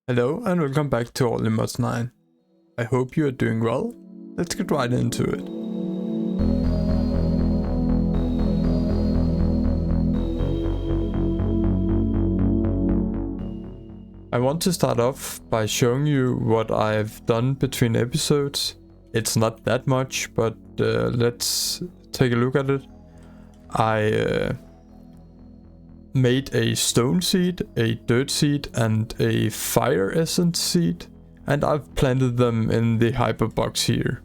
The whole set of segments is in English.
Hello and welcome back to All in Mods 9. I hope you are doing well. Let's get right into it. I want to start off by showing you what I've done between episodes. It's not that much, but let's take a look at it. I made a stone seed, a dirt seed, and a fire essence seed, and I've planted them in the hyper box here.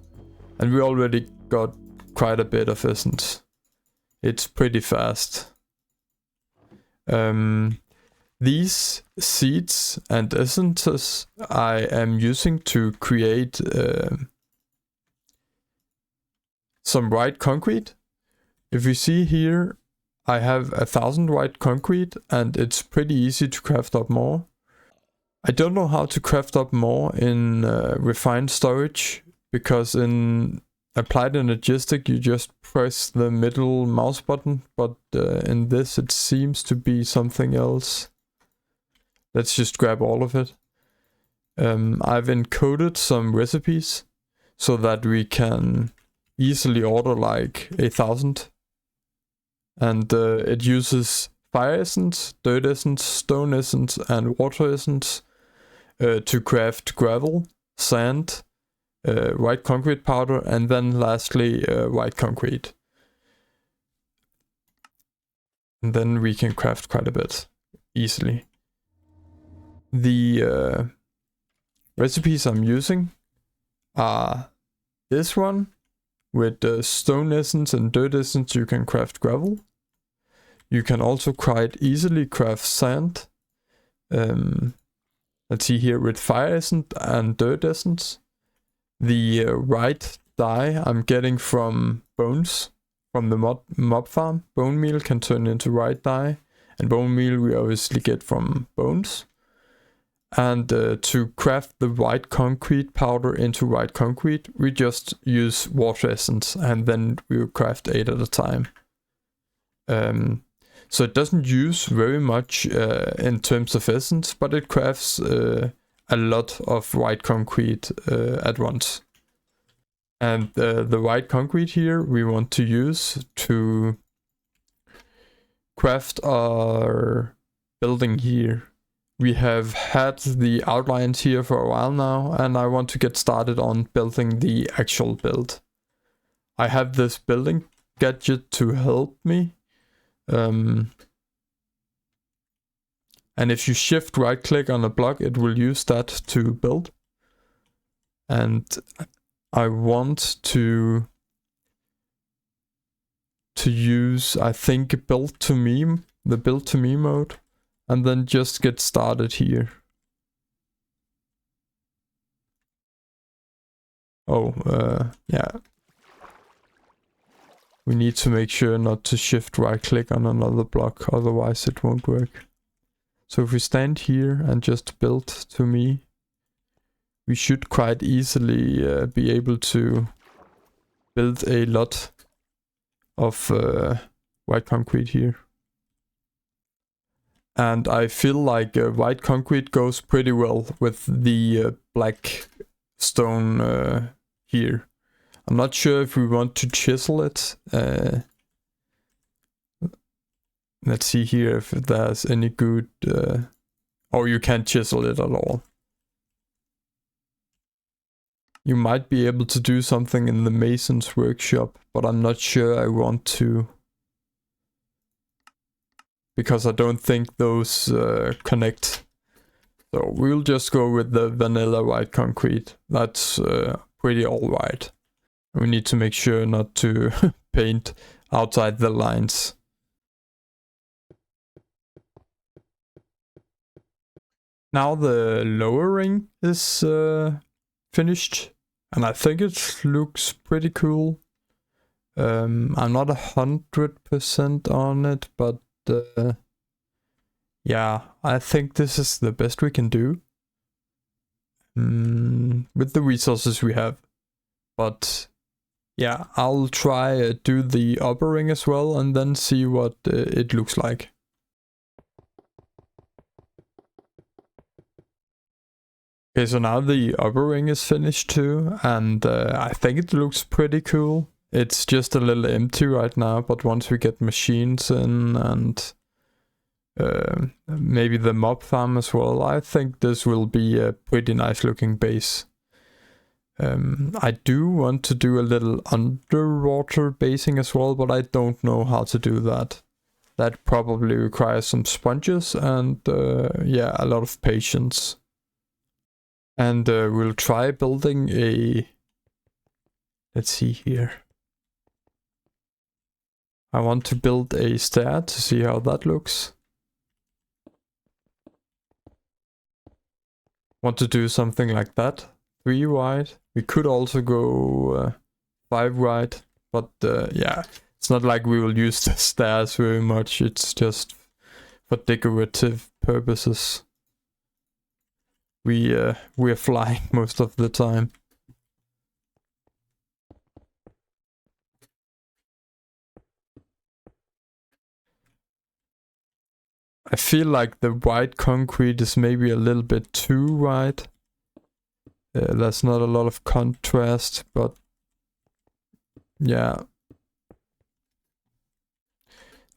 And we already got quite a bit of essence. It's pretty fast. These seeds and essences I am using to create some white concrete. If you see here, I have 1,000 white concrete and it's pretty easy to craft up more. I don't know how to craft up more in refined storage, because in applied energistic you just press the middle mouse button, but in this it seems to be something else. Let's just grab all of it. I've encoded some recipes so that we can easily order like 1,000. And it uses fire essence, dirt essence, stone essence, and water essence to craft gravel, sand, white concrete powder, and then lastly white concrete. And then we can craft quite a bit easily. The recipes I'm using are this one. With stone essence and dirt essence you can craft gravel. You can also quite easily craft sand. Let's see here, with fire essence and dirt essence. The white dye I'm getting from bones, from the mob farm. Bone meal can turn into white dye, and bone meal we obviously get from bones. And to craft the white concrete powder into white concrete, we just use water essence, and then we will craft 8 at a time. So it doesn't use very much in terms of essence, but it crafts a lot of white concrete at once. And the white concrete here we want to use to craft our building here. We have had the outlines here for a while now, and I want to get started on building the actual build. I have this building gadget to help me. And if you shift right click on a block, it will use that to build. And I want to use, I think, build to me, the build to me mode. And then just get started here. Yeah. We need to make sure not to shift right click on another block, otherwise it won't work. So if we stand here and just build to me, we should quite easily be able to build a lot of white concrete here. And I feel like white concrete goes pretty well with the black stone here. I'm not sure if we want to chisel it. Let's see here if there's any good... Oh, you can't chisel it at all. You might be able to do something in the mason's workshop, but I'm not sure I want to. Because I don't think those connect. So we'll just go with the vanilla white concrete. That's pretty alright. We need to make sure not to paint outside the lines. Now the lowering is finished, and I think it looks pretty cool. I'm not 100% on it, but yeah, I think this is the best we can do with the resources we have. But yeah, I'll try do the upper ring as well, and then see what it looks like. Okay, so now the upper ring is finished too, and I think it looks pretty cool. It's just a little empty right now, but once we get machines in and maybe the mob farm as well, I think this will be a pretty nice looking base. I do want to do a little underwater basing as well, but I don't know how to do that. That probably requires some sponges and yeah, a lot of patience. And we'll try building a... Let's see here. I want to build a stair to see how that looks. Want to do something like that. 3 wide. We could also go 5 wide, but yeah, it's not like we will use the stairs very much. It's just for decorative purposes. We're flying most of the time. I feel like the white concrete is maybe a little bit too white. There's not a lot of contrast, but yeah.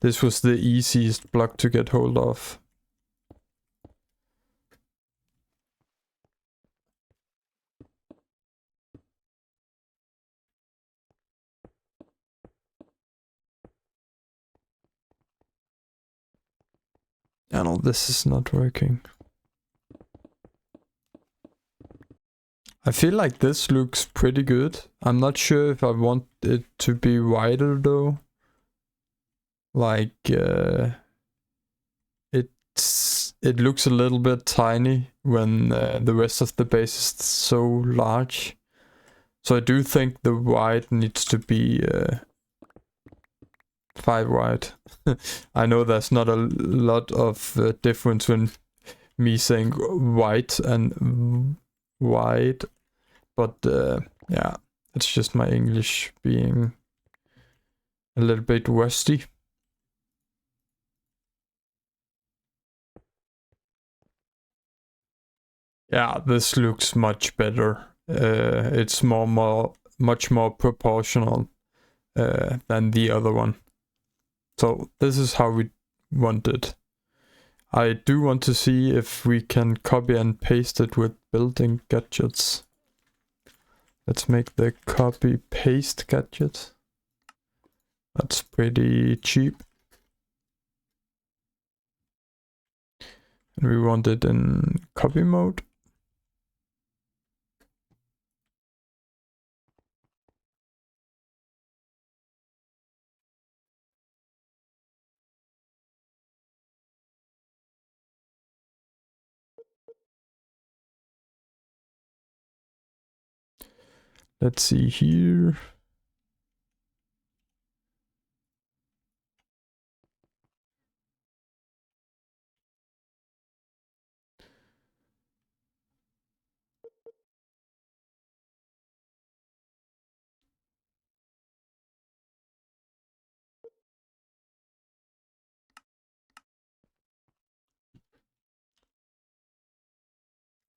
This was the easiest block to get hold of. Yeah, no, this is not working. I feel like this looks pretty good. I'm not sure if I want it to be wider though. Like, it looks a little bit tiny when the rest of the base is so large. So I do think the wide needs to be 5 wide. I know there's not a lot of difference when me saying white and wide, but yeah, it's just my English being a little bit rusty. Yeah, this looks much better. It's much more proportional than the other one. So this is how we want it. I do want to see if we can copy and paste it with building gadgets. Let's make the copy paste gadget. That's pretty cheap. And we want it in copy mode. Let's see here.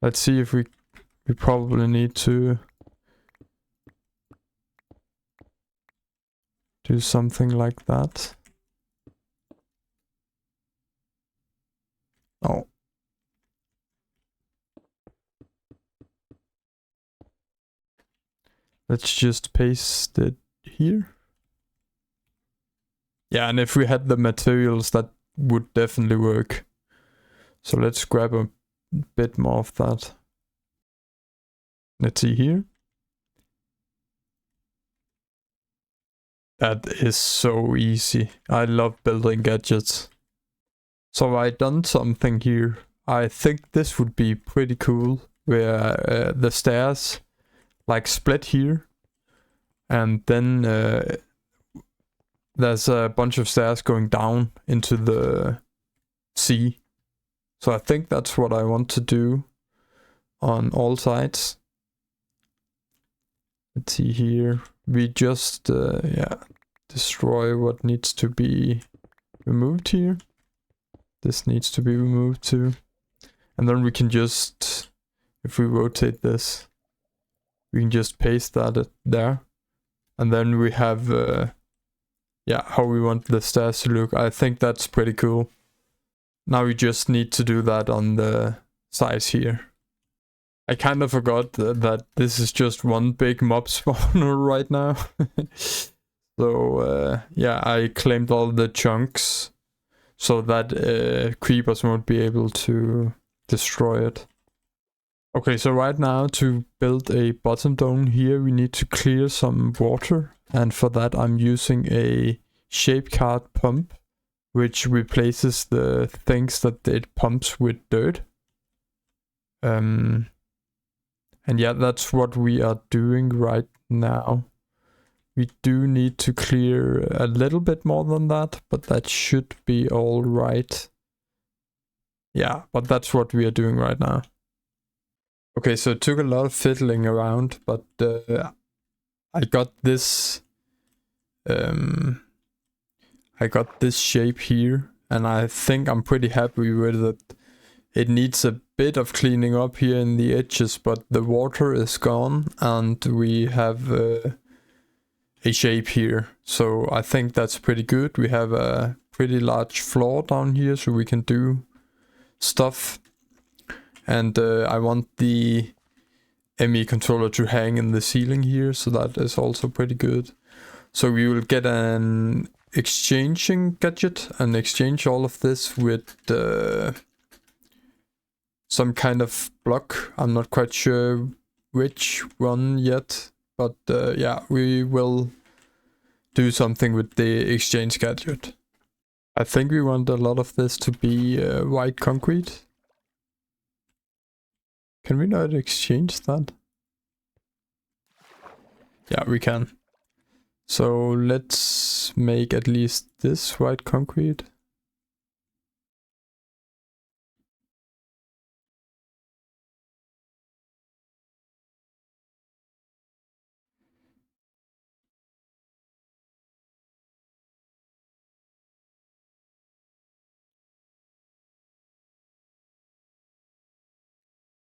Let's see if we probably need to do something like that. Oh. Let's just paste it here. Yeah, and if we had the materials, that would definitely work. So let's grab a bit more of that. Let's see here. That is so easy. I love building gadgets. So I done something here. I think this would be pretty cool, where the stairs like split here, and then there's a bunch of stairs going down into the sea. So I think that's what I want to do on all sides. Let's see here. We just yeah, destroy what needs to be removed here. This needs to be removed too. And then we can just If we rotate this, we can just paste that there. And then we have, yeah, how we want the stairs to look. I think that's pretty cool. Now we just need to do that on the sides here. I kind of forgot that this is just one big mob spawner right now. So, yeah, I claimed all the chunks so that creepers won't be able to destroy it. Okay, so right now to build a bottom dome here, we need to clear some water. And for that, I'm using a shape card pump, which replaces the things that it pumps with dirt. And yeah, that's what we are doing right now. We do need to clear a little bit more than that, but that should be all right. Yeah, but that's what we are doing right now. Okay, so it took a lot of fiddling around, but I got this shape here, and I think I'm pretty happy with it. It needs a bit of cleaning up here in the edges, but the water is gone, and we have a shape here. So I think that's pretty good. We have a pretty large floor down here, so we can do stuff. And I want the ME controller to hang in the ceiling here, so that is also pretty good. So we will get an exchanging gadget and exchange all of this with some kind of block. I'm not quite sure which one yet, but yeah, we will do something with the exchange gadget. I think we want a lot of this to be white concrete. Can we not exchange that? Yeah, we can. So let's make at least this white concrete.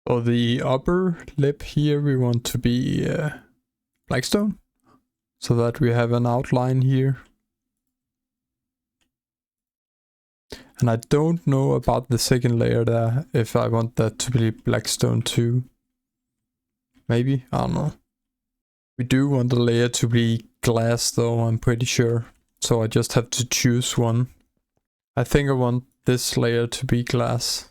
So the upper lip here we want to be blackstone, so that we have an outline here. And I don't know about the second layer there, if I want that to be blackstone too. Maybe, I don't know. We do want the layer to be glass though, I'm pretty sure. So I just have to choose one. I think I want this layer to be glass.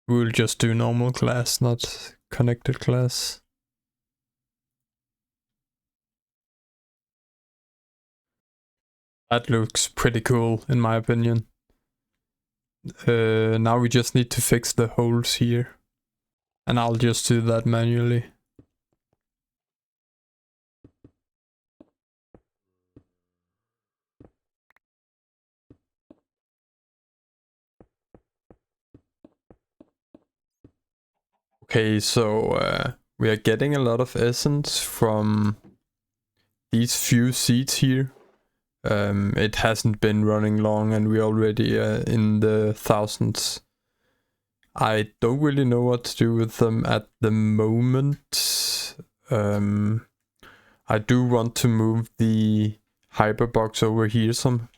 We'll just do normal glass, not connected glass. That looks pretty cool in my opinion. Now we just need to fix the holes here. And I'll just do that manually. Okay, so we are getting a lot of essence from these few seeds here. It hasn't been running long and we're already in the thousands. I don't really know what to do with them at the moment. I do want to move the hyperbox over here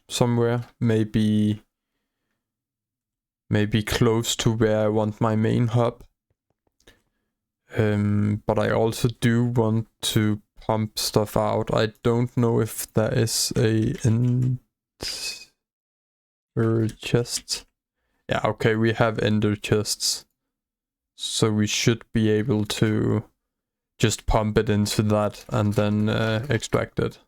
somewhere. Maybe close to where I want my main hub. But I also do want to pump stuff out. I don't know if there is a ender chest. Yeah, okay, we have ender chests. So we should be able to just pump it into that and then extract it.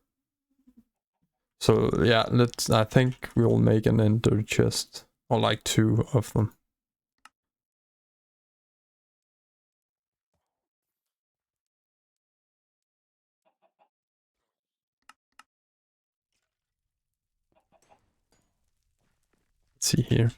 So yeah, I think we'll make an ender chest, or like 2 of them. Let's see here.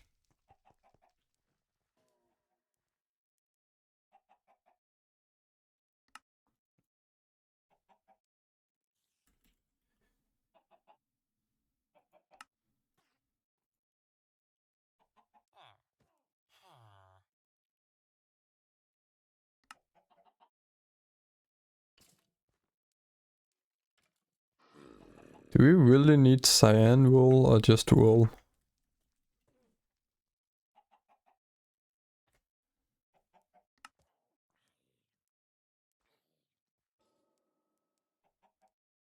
Do we really need cyan wool or just wool?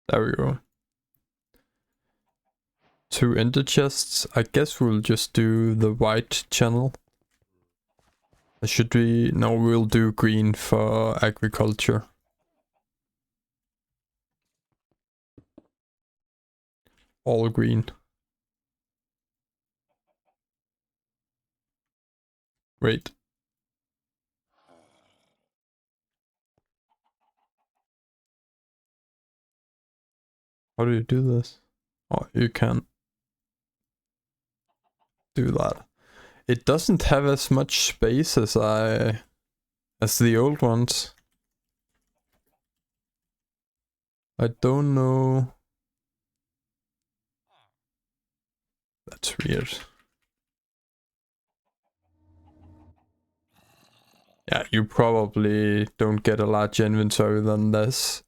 There we go. 2 ender chests. I guess we'll just do the white channel. Should we? No, we'll do green for agriculture. All green. Wait. How do you do this? Oh, you can do that. It doesn't have as much space as the old ones. I don't know. That's weird. Yeah, you probably don't get a large inventory than this,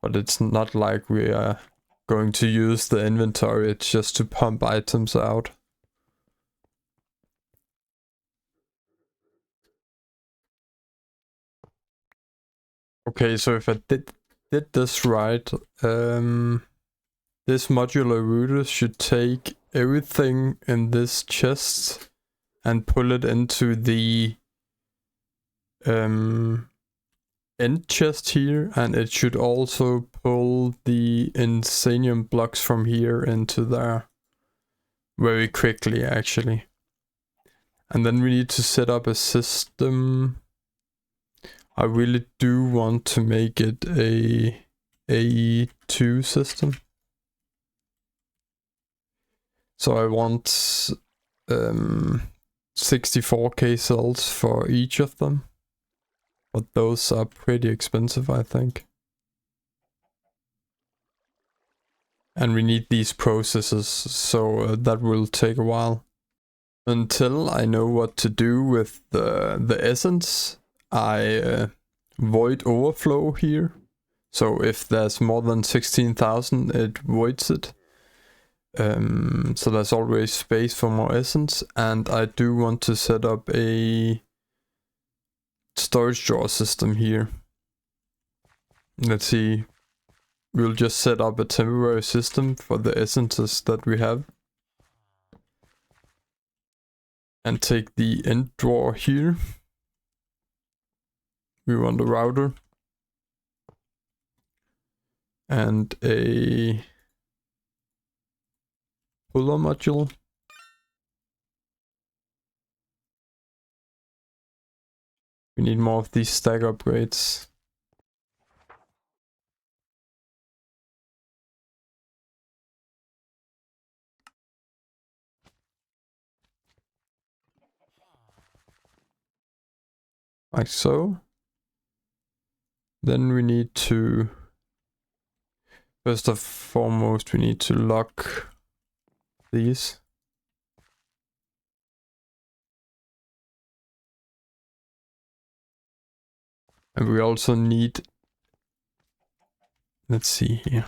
but it's not like we are going to use the inventory, it's just to pump items out. Okay, so if I did this right, this modular router should take everything in this chest and pull it into the end chest here, and it should also pull the insanium blocks from here into there very quickly, actually. And then we need to set up a system. I really do want to make it a AE2 system. So I want 64k cells for each of them. But those are pretty expensive, I think. And we need these processes, so that will take a while. Until I know what to do with the essence, I void overflow here. So if there's more than 16,000, it voids it. So there's always space for more essence, and I do want to set up a storage drawer system here. Let's see. We'll just set up a temporary system for the essences that we have. And take the end drawer here. We want a router. And a puller module. We need more of these stack upgrades. Like so. Then we need to, first and foremost, we need to lock these. And we also need, let's see here.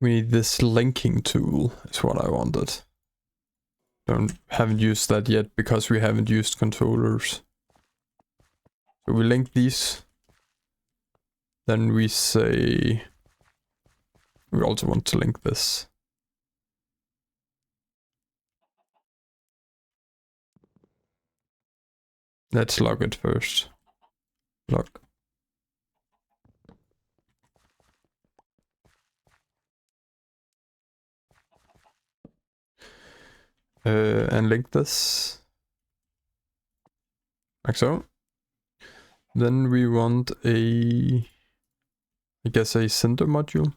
We need this linking tool, is what I wanted. Haven't used that yet because we haven't used controllers. So we link these. Then we say we also want to link this. Let's log it first. Log. And link this. Like so. Then we want I guess a center module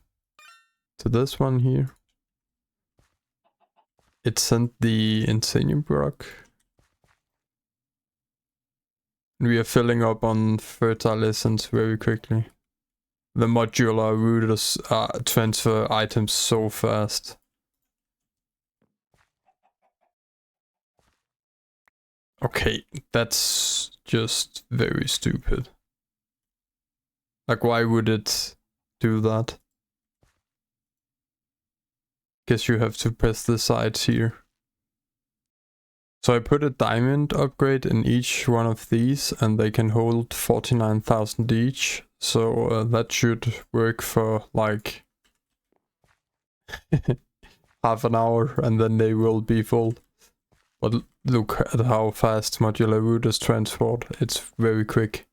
to this one here. It sent the insanium block. We are filling up on fertile essence very quickly. The modular routers transfer items so fast. Okay, that's just very stupid. Like, why would it do that? Guess you have to press the sides here. So I put a diamond upgrade in each one of these, and they can hold 49,000 each. So that should work for like half an hour, and then they will be full. But look at how fast modular routers transport. It's very quick.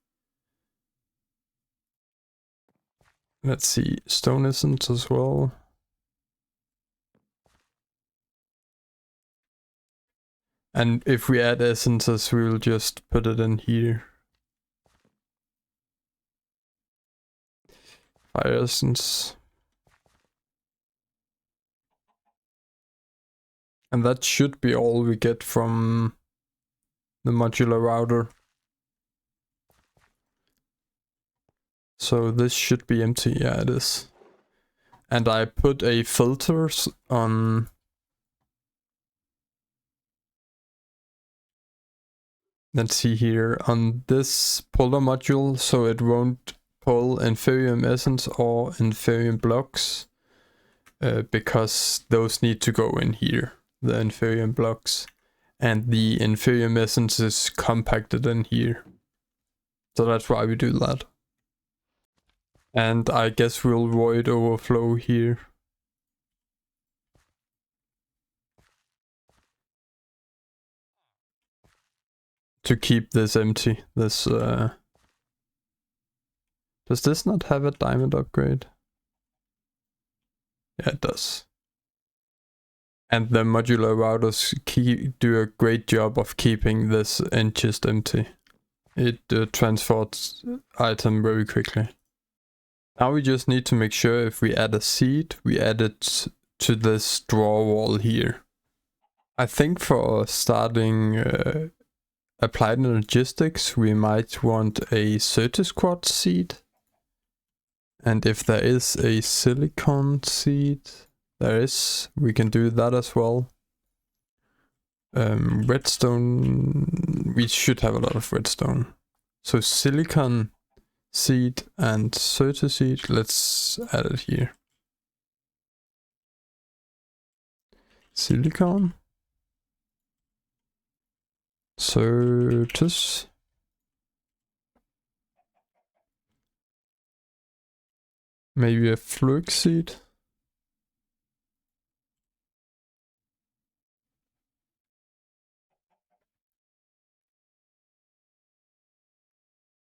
Let's see, stone essence as well. And if we add essences, we'll just put it in here. Fire essence. And that should be all we get from the modular router. So this should be empty, yeah it is. And I put a filters on... Let's see here, on this puller module, so it won't pull inferium essence or inferium blocks. Because those need to go in here, the inferium blocks. And the inferium essence is compacted in here. So that's why we do that. And I guess we'll void overflow here. To keep this empty. This does this not have a diamond upgrade? Yeah, it does. And the modular routers do a great job of keeping this end just empty. It transports item very quickly. Now we just need to make sure if we add a seed, we add it to this draw wall here. I think for starting applied logistics, we might want a Certus quartz seed. And if there is a silicon seed, there is, we can do that as well. Redstone, we should have a lot of redstone. So silicon seed and Certus seed, let's add it here. Silicon. Certus. Maybe a fluix seed.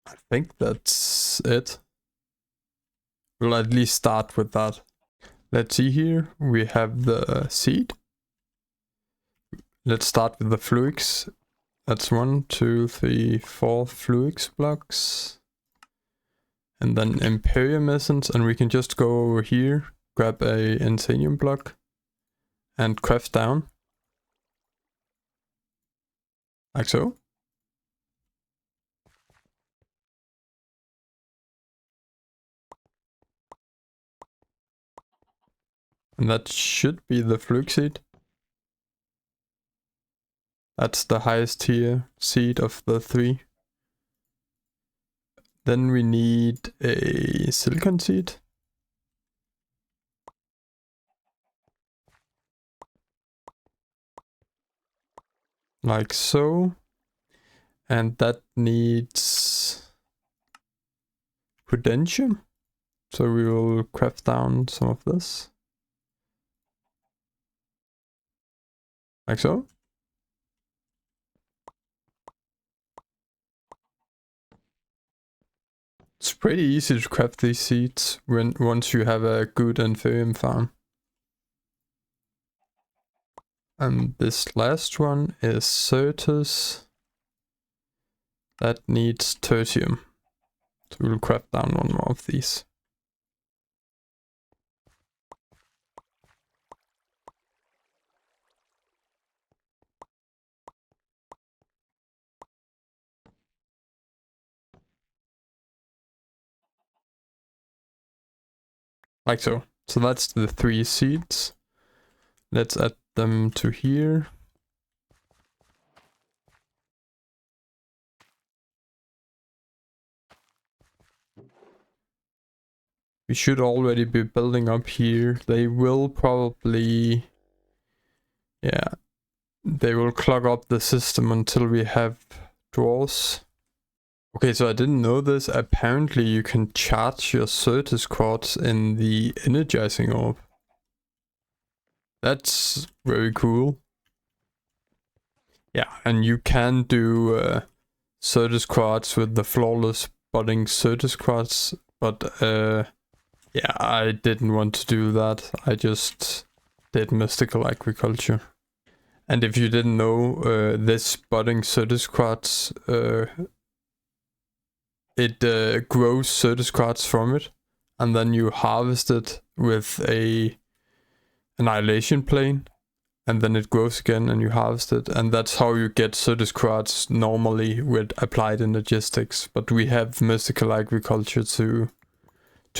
I think that's it. We'll at least start with that. Let's see here. We have the seed. Let's start with the fluix. That's 1, 2, 3, 4 fluix blocks. And then Imperium Essence, and we can just go over here, grab a Insanium block, and craft down. Like so. And that should be the fluix seed. That's the highest tier seed of the 3. Then we need a silicon seed. Like so. And that needs prudentium. So we will craft down some of this. Like so. It's pretty easy to craft these seeds once you have a good Inferium farm. And this last one is Certus. That needs tertium. So we'll craft down one more of these. Like so. So that's the 3 seeds. Let's add them to here. We should already be building up here. They will probably... Yeah. They will clog up the system until we have drawers. Okay, so I didn't know this. Apparently you can charge your Certus quartz in the energizing orb. That's very cool. Yeah, and you can do Certus quartz with the flawless budding Certus quartz, but yeah, I didn't want to do that. I just did mystical agriculture. And if you didn't know, this budding Certus quartz, it grows Certus quartz from it, and then you harvest it with a annihilation plane, and then it grows again and you harvest it, and that's how you get Certus quartz normally with applied energistics. But we have mystical agriculture to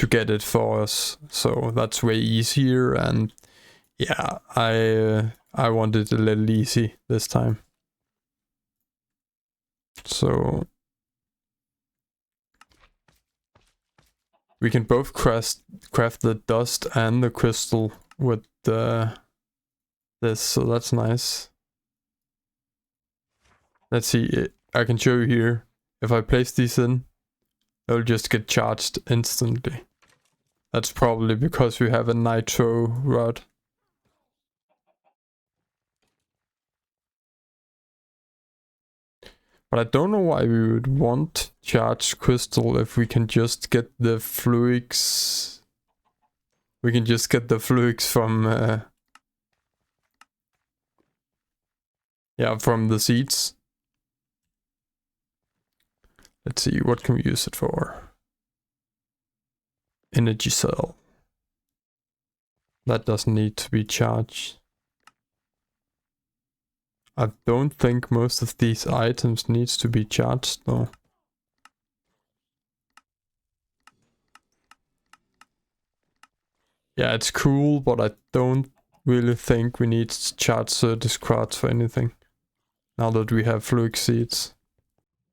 get it for us, so that's way easier. And yeah, I wanted a little easy this time. So we can both craft the dust and the crystal with this, so that's nice. Let's see, I can show you here. If I place these in, they'll just get charged instantly. That's probably because we have a nitro rod. But I don't know why we would want charged crystal if we can just get the fluix. We can just get the fluix from yeah, from the seeds. Let's see, what can we use it for? Energy cell. That doesn't need to be charged. I don't think most of these items needs to be charged though. Yeah, it's cool, but I don't really think we need to charge Certus quartz for anything. Now that we have fluix seeds.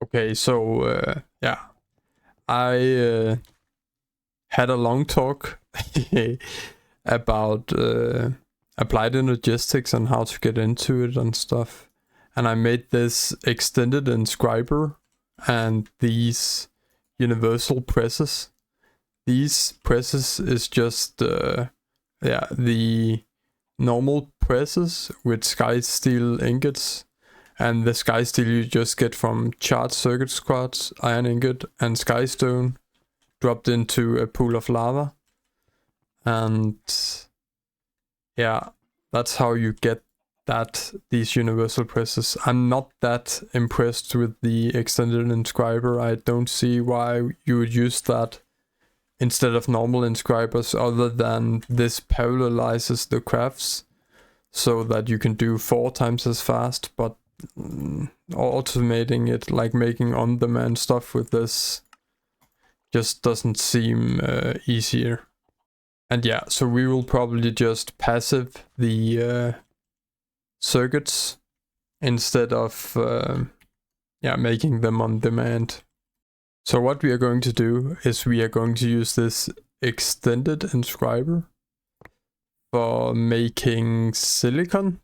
Okay, so yeah. I had a long talk about applied energistics and how to get into it and stuff. And I made this extended inscriber and these universal presses. These presses is just yeah, the normal presses with sky steel ingots. And the sky steel you just get from charged circuit quartz, iron ingot, and sky stone dropped into a pool of lava. And yeah, that's how you get these universal presses. I'm not that impressed with the extended inscriber. I don't see why you would use that instead of normal inscribers, other than this parallelizes the crafts so that you can do 4 times as fast. But automating it, like making on-demand stuff with this, just doesn't seem easier. And yeah, so we will probably just passive the circuits instead of yeah, making them on demand. So what we are going to do is we are going to use this extended inscriber for making silicon.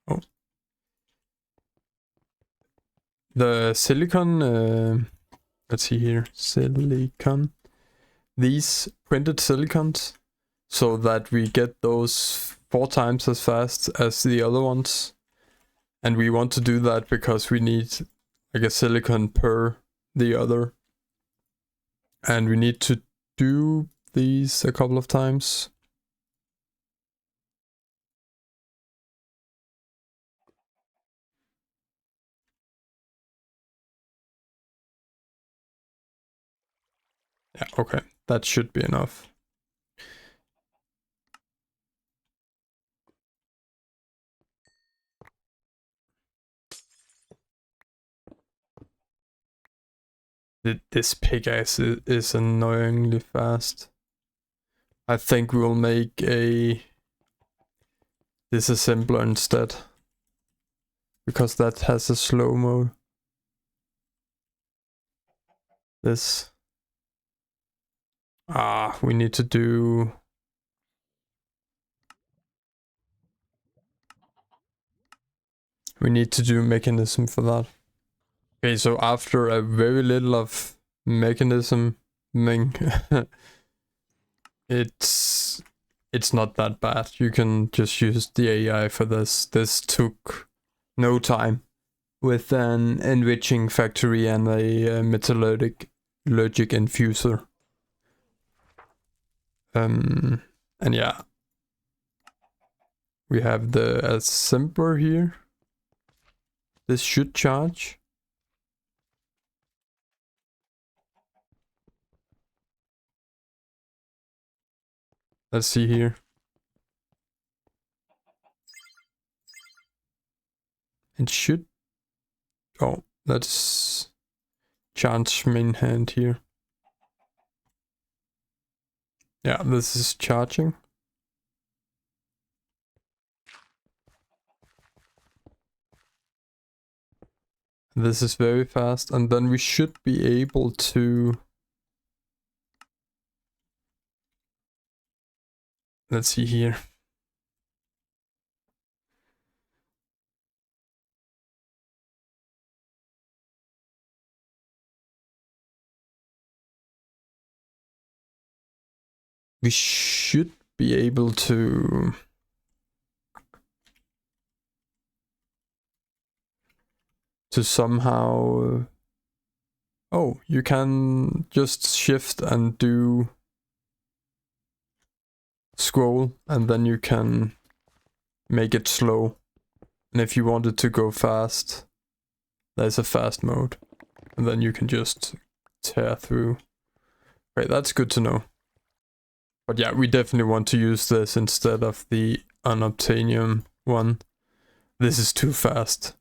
Oh. The silicon, let's see here, silicon. These printed silicons, so that we get those 4 times as fast as the other ones. And we want to do that because we need like a silicon per the other. And we need to do these a couple of times. Yeah, okay, that should be enough. This pickaxe is annoyingly fast. I think we'll make a disassembler instead, because that has a slow mode. This. We need to do... We need to do mechanism for that. Okay, so after a very little of mechanism, it's not that bad. You can just use the AI for this. This took no time with an enriching factory and a metallurgic infuser. And yeah, we have the assembler here. This should charge. Let's see here. It should... Oh, let's charge main hand here. Yeah, this is charging. This is very fast, and then we should be able to... Let's see here. We should be able to... somehow... Oh, you can just shift and do... scroll, and then you can make it slow. And if you want it to go fast, there's a fast mode. And then you can just tear through. Right, that's good to know. But yeah, we definitely want to use this instead of the unobtainium one. This is too fast.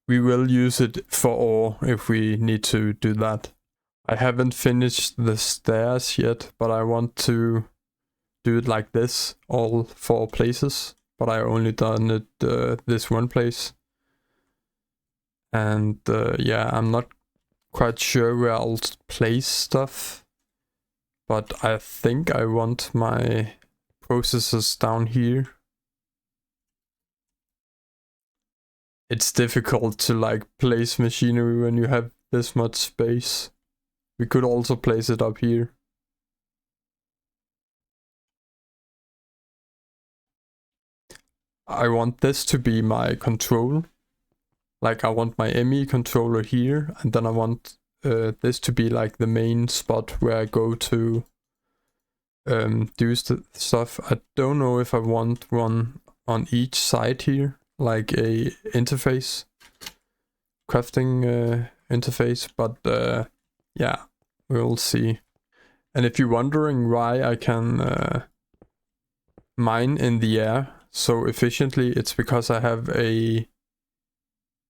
We will use it for ore if we need to do that. I haven't finished the stairs yet, but I want to do it like this, all 4 places. But I only done it this one place. And yeah, I'm not quite sure where I'll place stuff. But I think I want my processors down here. It's difficult to like place machinery when you have this much space. We could also place it up here. I want this to be my control. Like I want my ME controller here, and then I want this to be like the main spot where I go to do stuff. I don't know if I want one on each side here, like a interface, crafting interface, but yeah, we'll see. And if you're wondering why I can mine in the air so efficiently, it's because I have a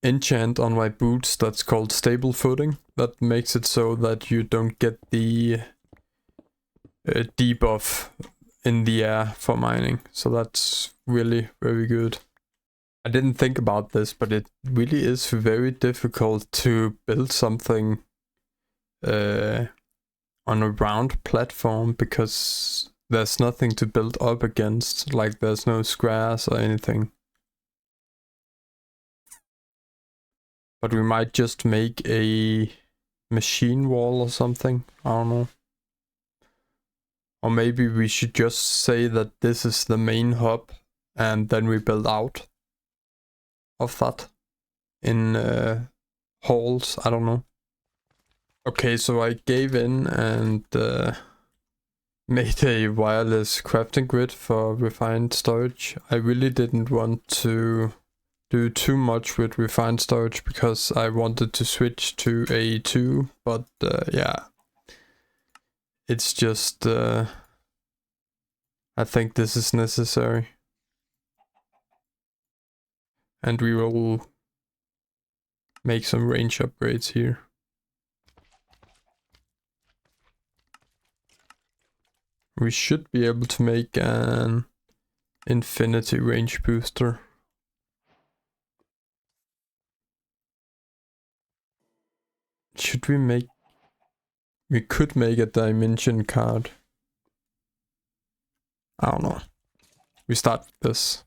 enchant on my boots that's called stable footing. That makes it so that you don't get the debuff in the air for mining. So that's really very good. I didn't think about this, but it really is very difficult to build something on a round platform because there's nothing to build up against, like there's no squares or anything. But we might just make a machine wall or something, I don't know. Or maybe we should just say that this is the main hub and then we build out of that in halls, I don't know. Okay, so I gave in and made a wireless crafting grid for refined storage. I really didn't want to do too much with refined storage because I wanted to switch to A2, but yeah, it's just I think this is necessary. And we will make some range upgrades here. We should be able to make an infinity range booster. Should we make... We could make a dimension card. I don't know. We start with this.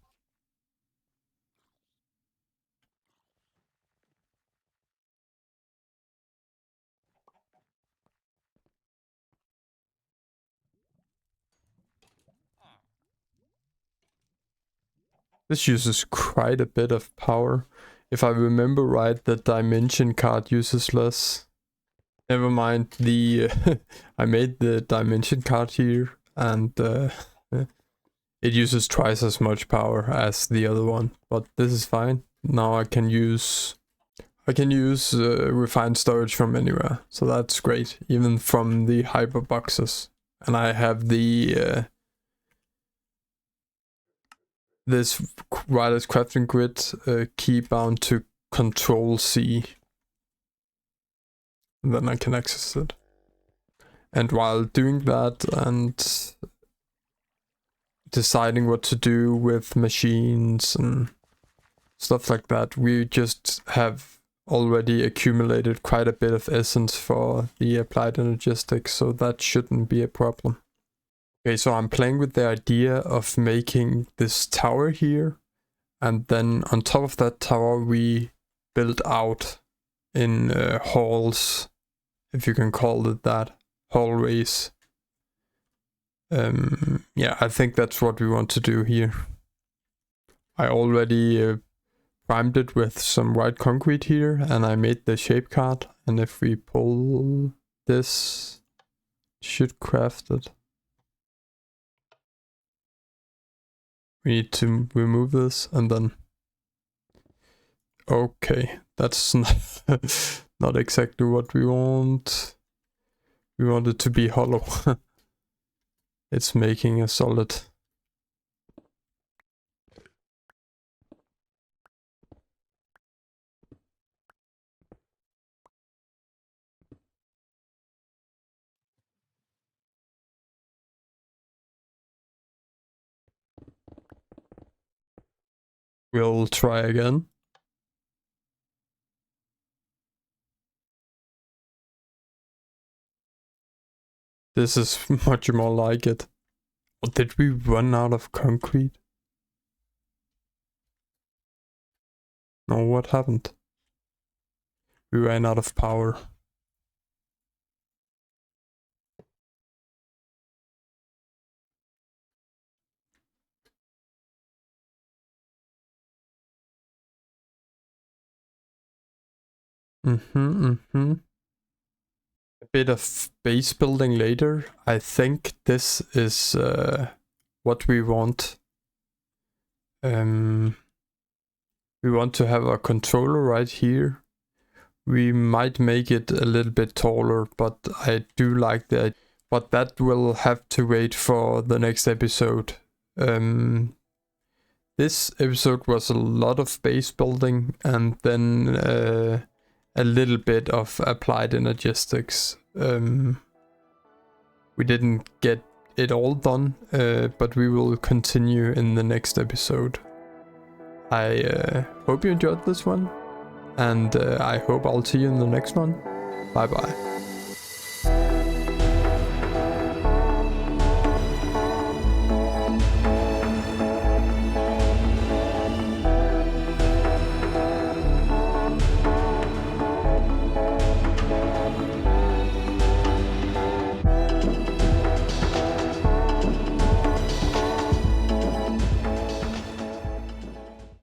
This uses quite a bit of power. If I remember right, the dimension card uses less. Never mind, the I made the dimension card here, and it uses twice as much power as the other one, but this is fine. Now I can use refined storage from anywhere, so that's great, even from the hyper boxes. And I have the this wireless crafting grid key bound to Control C. And then I can access it. And while doing that and deciding what to do with machines and stuff like that, we just have already accumulated quite a bit of essence for the applied energistics, so that shouldn't be a problem. Okay, so I'm playing with the idea of making this tower here, and then on top of that tower we build out in halls, if you can call it that, hallways. Yeah, I think that's what we want to do here. I already primed it with some white concrete here, and I made the shape card, and if we pull this, it should craft it. We need to remove this, and then... Okay, that's not exactly what we want. We want it to be hollow. It's making a solid. We'll try again. This is much more like it. Or did we run out of concrete? No, what happened? We ran out of power. A bit of base building later. I think this is what we want. We want to have a controller right here. We might make it a little bit taller, but I do like that. But that will have to wait for the next episode. This episode was a lot of base building and then a little bit of applied energistics. We didn't get it all done, but we will continue in the next episode. I hope you enjoyed this one, and I hope I'll see you in the next one. Bye bye.